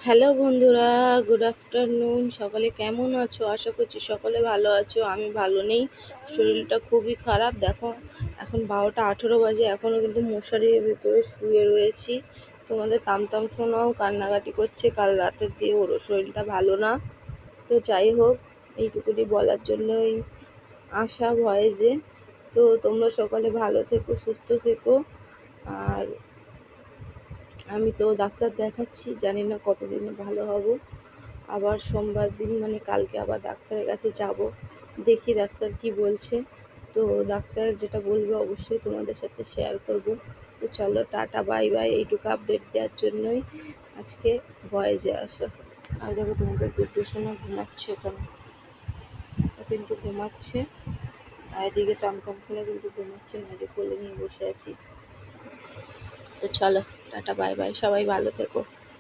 Hello বন্ধুরা, good afternoon. সকলে কেমন আছো? আশা করছি সকলে ভালো আছো। আমি ভালো নেই, শরীরটা খুবই খারাপ। দেখো, এখন 12টা 18 বাজে, এখনও কিন্তু মশারির ভিতরে শুয়ে রয়েছি। তোমাদের তামতাম শোনাও কান্নাকাটি করছে, কাল রাতের দিয়ে ওরও শরীরটা ভালো না। তো যাই হোক, এইটুকুনি বলার জন্যই আসা ভয়েসে। তো তোমরা সকলে ভালো থেকো, সুস্থ থেকো। আর আমি তো ডাক্তার দেখাচ্ছি, জানি না কতদিনে ভালো হব। আবার সোমবার দিন মানে কালকে আবার ডাক্তারের কাছে যাব, দেখি ডাক্তার কি বলছে। তো ডাক্তার যেটা বলবে অবশ্যই তোমাদের সাথে শেয়ার করব। তো চলো, টাটা বাই বাই। এইটুকু আপডেট দেওয়ার জন্যই আজকে ভয়েসে আসা। আর দেখো, তোমাদের দুটোর ঘুমাচ্ছে, এখন ও কিন্তু ঘুমাচ্ছে। আর এদিকে টমটম ফোনে কিন্তু ঘুমাচ্ছে না, যে কোলে নিয়ে বসে আছি। তো চলো, টাটা বাই বাই, সবাই ভালো থেকো।